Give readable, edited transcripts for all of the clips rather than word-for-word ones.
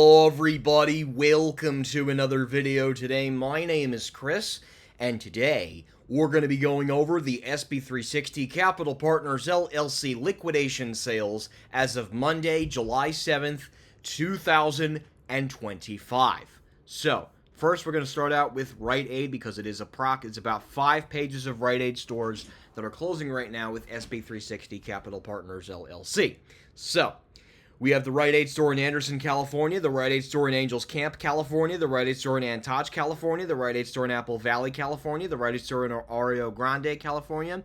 Hello everybody, welcome to another video today. My name is Chris, and today we're going to be going over the SB360 Capital Partners LLC liquidation sales as of Monday, July 7th, 2025. So, first we're going to start out with Rite Aid because it's about 5 pages of Rite Aid stores that are closing right now with SB360 Capital Partners LLC. So, we have the Rite Aid store in Anderson, California, the Rite Aid store in Angels Camp, California, the Rite Aid store in Antage, California, the Rite Aid store in Apple Valley, California, the Rite Aid store in Rio Grande, California,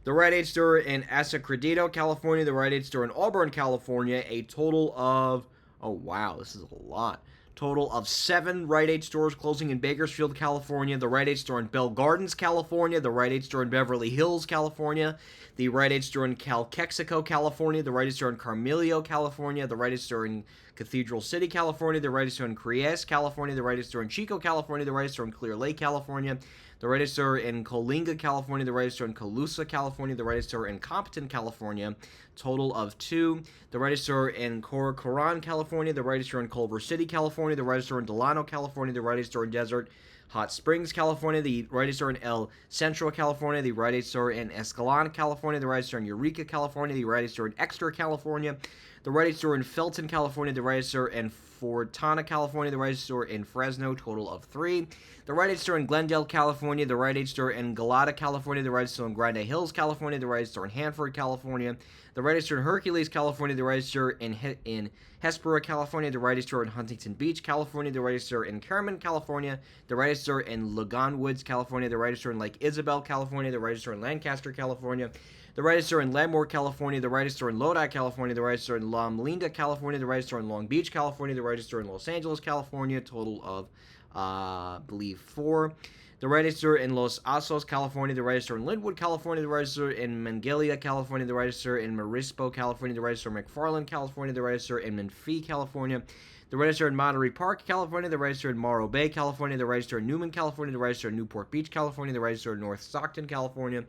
the Rite Aid store in Acrecedito, California, the Rite Aid store in Auburn, California, a total of, oh wow, this is a lot. Total of 7 Rite Aid stores closing in Bakersfield, California, the Rite Aid store in Bell Gardens, California, the Rite Aid store in Beverly Hills, California, the Rite Aid store in Calquexico, California, the Rite Aid store in Carmelio, California, the Rite Aid store in Cathedral City, California, the Rite Aid store in Creyes, California, the Rite Aid store in Chico, California, the Rite Aid store in Clear Lake, California, the Rite Aid store in Coalinga, California, the Rite Aid store in Colusa, California, the Rite Aid store in Compton, California, total of 2. The Rite Aid store in Corcoran, California, the Rite Aid store in Culver City, California, the Rite Aid store in Delano, California, the Rite Aid store in Desert Hot Springs, California, the Rite Aid store in El Centro, California, the Rite Aid store in Escalon, California, the Rite Aid store in Eureka, California, the Rite Aid store in Exeter, California, the Rite Aid store in Felton, California, the Rite Aid store in Fortana, California, the Rite Aid store in Fresno, total of 3. The Rite Aid store in Glendale, California, the Rite Aid store in Galata, California, the Rite Aid store in Grande Hills, California, the Rite Aid store in Hanford, California, the Rite Aid store in Hercules, California, the Rite Aid store in Hespera, California, the Rite Aid store in Huntington Beach, California, the Rite Aid store in Carmen, California, the Rite Aid store in Logan Woods, California, the Rite Aid store in Lake Isabel, California, the Rite Aid store in Lancaster, California, the Rite Aid store in Lemoore, California, the Rite Aid store in Lodi, California, the Rite Aid store in Loma Linda, California, the Rite Aid store in Long Beach, California, the Rite Aid store in Los Angeles, California, total of, I believe, 4. The Rite Aid store in Los Asos, California, the Rite Aid store in Linwood, California, the Rite Aid store in Mangalia, California, the Rite Aid store in Marispo, California, the Rite Aid store in McFarland, California, the Rite Aid store in Menifee, California, the Rite Aid store in Monterey Park, California, the Rite Aid store in Morro Bay, California, the Rite Aid store in Newman, California, the Rite Aid store in Newport Beach, California, the Rite Aid store in North Stockton, California,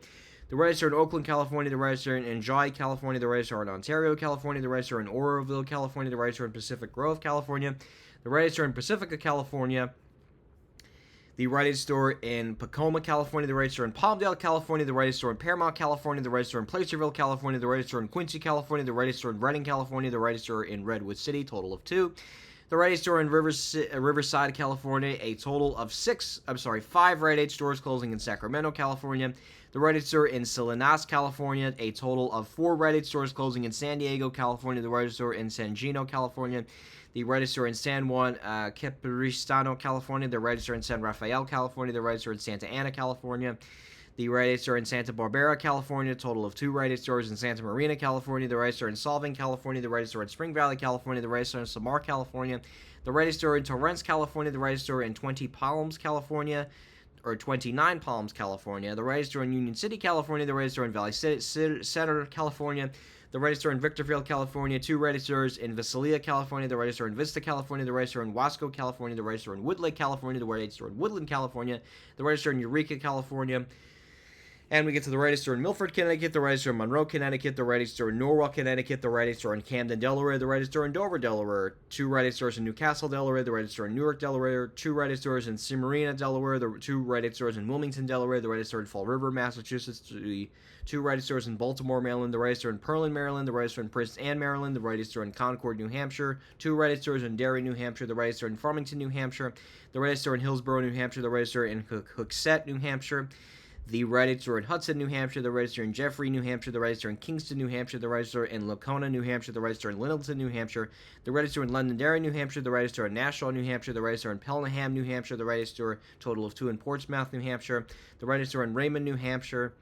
the Rite Aid store in Oakland, California, the Rite Aid store in Enjoy, California, the Rite Aid store in Ontario, California, the Rite Aid store in Oroville, California, the Rite Aid store in Pacific Grove, California, the Rite Aid store in Pacifica, California, the Rite Aid store in Tacoma, California, the Rite Aid store in Palmdale, California, the Rite Aid store in Paramount, California, the Rite Aid store in Placerville, California, the Rite Aid store in Quincy, California, the Rite Aid store in Redding, California, the Rite Aid store in Redwood City, total of 2. The Rite Aid store in Riverside, California, a total of 5 Rite Aid stores closing in Sacramento, California. The Rite Aid store in Salinas, California, a total of 4 Rite Aid stores closing in San Diego, California. The Rite Aid store in San Gino, California. The Rite Aid store in San Juan Capistrano, California. The Rite Aid store in San Rafael, California. The Rite Aid store in Santa Ana, California. The Rite Aid store in Santa Barbara, California, a total of 2 Rite Aid stores in Santa Marina, California, the Rite Aid store in Solvang, California, the Rite Aid store in Spring Valley, California, the Rite Aid store in Samar, California, the Rite Aid store in Torrance, California, the Rite Aid store in 29 Palms, California, the Rite Aid store in Union City, California, the Rite Aid store in Valley Center, California, the Rite Aid store in Victorville, California, 2 Rite Aid stores in Visalia, California, the Rite Aid store in Vista, California, the Rite Aid store in Wasco, California, the Rite Aid store in Woodlake, California, the Rite Aid store in Woodland, California, the Rite Aid store in Eureka, California. And we get to the Rite Aid store in Milford, Connecticut, the Rite Aid store in Monroe, Connecticut, the Rite Aid store in Norwalk, Connecticut, the Rite Aid store in Camden, Delaware, the Rite Aid store in Dover, Delaware, 2 Rite Aid stores in Newcastle, Delaware, the Rite Aid store in Newark, Delaware, 2 Rite Aid stores in Cimarina, Delaware, the 2 Rite Aid stores in Wilmington, Delaware, the Rite Aid store in Fall River, Massachusetts, the 2 Rite Aid stores in Baltimore, Maryland, the Rite Aid store in Pearland, Maryland, the Rite Aid store in Prince Anne, Maryland, the Rite Aid store in Concord, New Hampshire, 2 Rite Aid stores in Derry, New Hampshire, the Rite Aid store in Farmington, New Hampshire, the Rite Aid store in Hillsborough, New Hampshire, the Rite Aid store in Hooksett, New Hampshire, the Rite Aid store in Hudson, New Hampshire, the Rite Aid store in Jeffrey, New Hampshire, the Rite Aid store in Kingston, New Hampshire, the Rite Aid store in Lacona, New Hampshire, the Rite Aid store in Littleton, New Hampshire, the Rite Aid store in Londonderry, New Hampshire, the Rite Aid store in Nashua, New Hampshire, the Rite Aid store in Pelham, New Hampshire, the Rite Aid store, total of 2 in Portsmouth, New Hampshire, the Rite Aid store in Raymond, New Hampshire,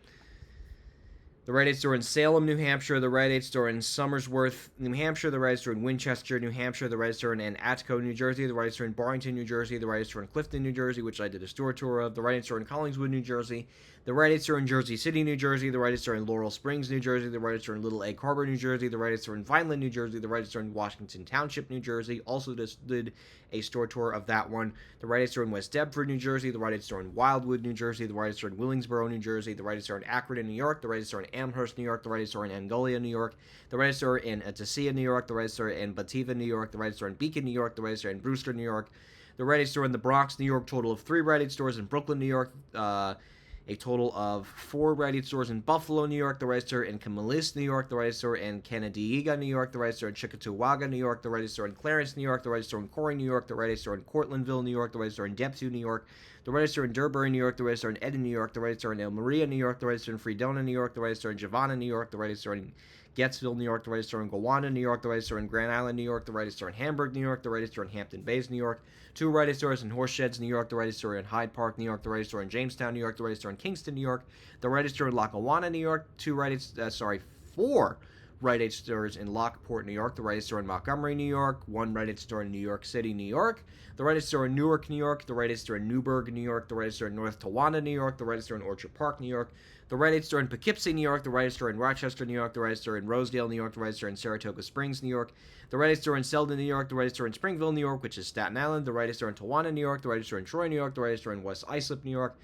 the Rite Aid store in Salem, New Hampshire, the Rite Aid store in Somersworth, New Hampshire, the Rite Aid store in Winchester, New Hampshire, the Rite Aid store in Atco, New Jersey, the Rite Aid store in Barrington, New Jersey, the Rite Aid store in Clifton, New Jersey, which I did a store tour of, the Rite Aid store in Collingswood, New Jersey, the Rite Aid store in Jersey City, New Jersey, the Rite Aid store in Laurel Springs, New Jersey, the Rite Aid store in Little Egg Harbor, New Jersey, the Rite Aid store in Vineland, New Jersey, the Rite Aid store in Washington Township, New Jersey, also just did a store tour of that one, the Rite Aid store in West Deptford, New Jersey, the Rite Aid store in Wildwood, New Jersey, the Rite Aid store in Willingsboro, New Jersey, the Rite Aid store in Akron, New York, the Rite Aid store in Amherst, New York, the Rite Aid store in Angolia, New York, the Rite Aid store in Atasia, New York, the Rite Aid store in Bativa, New York, the Rite Aid store in Beacon, New York, the Rite Aid store in Brewster, New York, the Rite Aid store in the Bronx, New York, total of 3 Rite Aid stores in Brooklyn, New York, a total of 4 Rite Aid stores in Buffalo, New York, the Rite Aid store in Camillus, New York, the Rite Aid store in Canandaigua, New York, the Rite Aid store in Chickamauga, New York, the Rite Aid store in Clarence, New York, the Rite Aid store in Corey, New York, the Rite Aid store in Cortlandville, New York, the Rite Aid store in Deptford, New York, the Rite Aid store in Durbury, New York, the Rite Aid store in Eden, New York, the Rite Aid store in El Maria, New York, the Rite Aid store in Fredonia, New York, the Rite Aid store in Giovanna, New York, the Rite Aid store in Gettsville, New York, the Rite Aid store in Gowanda, New York, the Rite Aid store in Grand Island, New York, the Rite Aid store in Hamburg, New York, the Rite Aid store in Hampton Bays, New York, 2 Rite Aid stores in Horsesheds, New York, the Rite Aid store in Hyde Park, New York, the Rite Aid store in Jamestown, New York, the Rite Aid store in Kingston, New York, the Rite Aid store in Lackawanna, New York, 4 Rite Aid stores in Lockport, New York, the Rite Aid store in Montgomery, New York, 1 Rite Aid store in New York City, New York, the Rite Aid store in Newark, New York, the Rite Aid store in Newburgh, New York, the Rite Aid store in North Towanda, New York, the Rite Aid store in Orchard Park, New York, the Rite Aid store in Poughkeepsie, New York, the Rite Aid store in Rochester, New York, the Rite Aid store in Rosedale, New York, the Rite Aid store in Saratoga Springs, New York, the Rite Aid store in Selden, New York, the Rite Aid store in Springville, New York, which is Staten Island, the Rite Aid store in Towanda, New York, the Rite Aid store in Troy, New York, the Rite Aid store in West Islip, New York,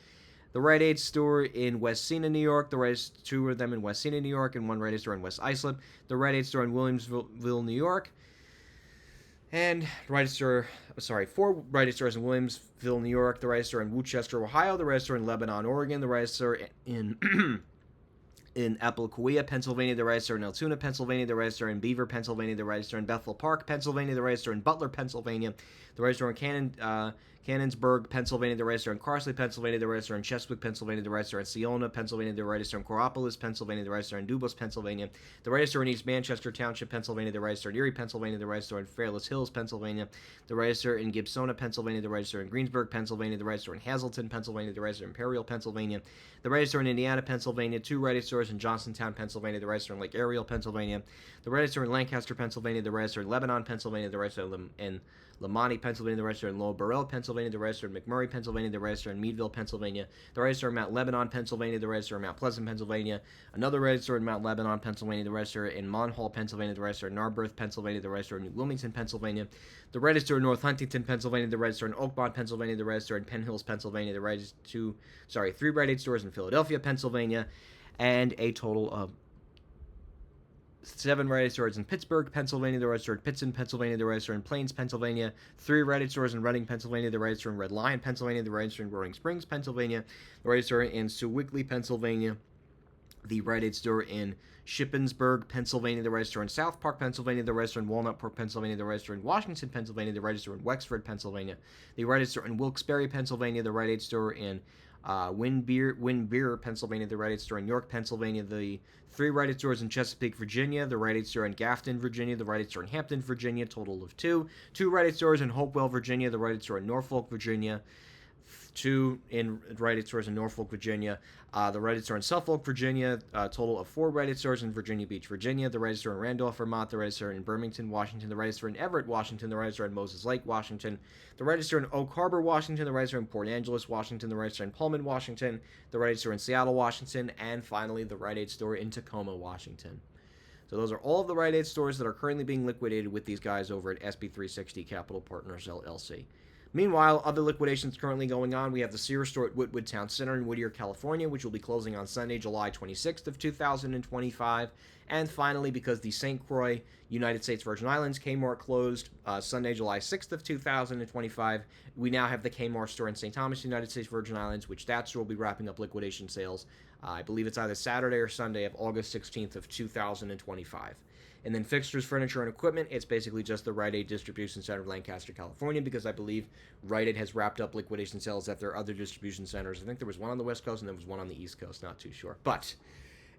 the Rite Aid store in West Sena, New York, the Rite Aid, 2 of them in West Sena, New York, and 1 Rite Aid store in West Islip, the Rite Aid store in Williamsville, New York, and 4 Rite Aid stores in Williamsville, New York, the Rite Aid store in Worcester, Ohio, the Rite Aid store in Lebanon, Oregon, the Rite Aid store in in Apalachia, Pennsylvania, the Rite Aid store in Altoona, Pennsylvania, the Rite Aid store in Beaver, Pennsylvania, the Rite Aid store in Bethel Park, Pennsylvania, the Rite Aid store in Butler, Pennsylvania, the Rite Aid store in Cannonsburg, Pennsylvania, the Rite Aid store in Carsley, Pennsylvania, the Rite Aid store in Cheswick, Pennsylvania, the Rite Aid store in Siona, Pennsylvania, the Rite Aid store in Coraopolis, Pennsylvania, the Rite Aid store in Dubos, Pennsylvania, the Rite Aid store in East Manchester Township, Pennsylvania, the Rite Aid store in Erie, Pennsylvania, the Rite Aid store in Fairless Hills, Pennsylvania, the Rite Aid store in Gibsona, Pennsylvania, the Rite Aid store in Greensburg, Pennsylvania, the Rite Aid store in Hazleton, Pennsylvania, the Rite Aid store in Imperial, Pennsylvania, the Rite Aid store in Indiana, Pennsylvania, 2 Rite Aid stores in Johnstown, Pennsylvania, the Rite Aid store in Lake Ariel, Pennsylvania, the Rite Aid store in Lancaster, Pennsylvania, the Rite Aid store in Lebanon, Pennsylvania, the Rite Aid store in Lamani, Pennsylvania, the Rite Aid store in Lower Burrell, Pennsylvania, the Rite Aid store in McMurray, Pennsylvania, the Rite Aid store in Meadville, Pennsylvania, the Rite Aid store in Mount Lebanon, Pennsylvania, the Rite Aid store in Mount Pleasant, Pennsylvania, another Rite Aid store in Mount Lebanon, Pennsylvania, the Rite Aid store in Monhall, Pennsylvania, the Rite Aid store in Narberth, Pennsylvania, the Rite Aid store in New Wilmington, Pennsylvania, the Rite Aid store in North Huntington, Pennsylvania, the Rite Aid store in Oakmont, Pennsylvania, the Rite Aid store in Penn Hills, Pennsylvania, the Rite Aid 3 Rite Aid stores in Philadelphia, Pennsylvania, and a total of 7 Rite Aid stores in Pittsburgh, Pennsylvania, the Rite Aid store in Pittston, Pennsylvania, the Rite Aid store in Plains, Pennsylvania, 3 Rite Aid stores in Reading, Pennsylvania, the Rite Aid store in Red Lion, Pennsylvania, the Rite Aid store in Roaring Springs, Pennsylvania, the Rite Aid store in Sewickley, Pennsylvania, the Rite Aid store in Shippensburg, Pennsylvania, the Rite Aid store in South Park, Pennsylvania, the Rite Aid store in Walnut Park, Pennsylvania, the Rite Aid store in Washington, Pennsylvania, the Rite Aid store in Wexford, Pennsylvania, the Rite Aid store in Wilkes-Barre, Pennsylvania, the Rite Aid store in Windbeer, Pennsylvania, the Rite Aid store in York, Pennsylvania, the 3 Rite Aid stores in Chesapeake, Virginia, the Rite Aid store in Grafton, Virginia, the Rite Aid store in Hampton, Virginia, total of 2 Rite Aid stores in Hopewell, Virginia, the Rite Aid store in Norfolk, Virginia, 2 Rite Aid stores in Norfolk, Virginia, the Rite Aid store in Suffolk, Virginia, a total of 4 Rite Aid stores in Virginia Beach, Virginia, the Rite Aid store in Randolph, Vermont, the Rite Aid store in Birmingham, Washington, the Rite Aid store in Everett, Washington, the Rite Aid store in Moses Lake, Washington, the Rite Aid store in Oak Harbor, Washington, the Rite Aid store in Port Angeles, Washington, the Rite Aid store in Pullman, Washington, the Rite Aid store in Seattle, Washington, and finally the Rite Aid store in Tacoma, Washington. So those are all of the Rite Aid stores that are currently being liquidated with these guys over at SB360 Capital Partners, LLC. Meanwhile, other liquidations currently going on. We have the Sears store at Whitwood Town Center in Whittier, California, which will be closing on Sunday, July 26th of 2025. And finally, because the St. Croix, United States Virgin Islands Kmart closed Sunday, July 6th of 2025, we now have the Kmart store in St. Thomas, United States Virgin Islands, which that store will be wrapping up liquidation sales. I believe it's either Saturday or Sunday of August 16th of 2025. And then fixtures, furniture, and equipment, it's basically just the Rite Aid Distribution Center of Lancaster, California, because I believe Rite Aid has wrapped up liquidation sales at their other distribution centers. I think there was one on the West Coast and there was one on the East Coast, not too sure. But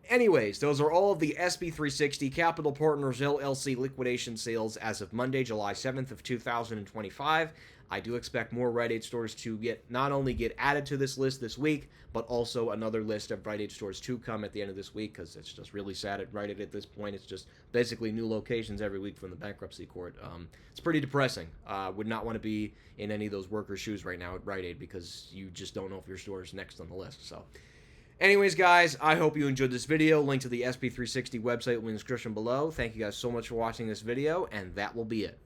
anyways, those are all of the SB360 Capital Partners LLC liquidation sales as of Monday, July 7th of 2025. I do expect more Rite Aid stores to not only get added to this list this week, but also another list of Rite Aid stores to come at the end of this week, because it's just really sad at Rite Aid at this point. It's just basically new locations every week from the bankruptcy court. It's pretty depressing. Would not want to be in any of those workers' shoes right now at Rite Aid, because you just don't know if your store is next on the list. So anyways, guys, I hope you enjoyed this video. Link to the SB360 website will be in the description below. Thank you guys so much for watching this video, and that will be it.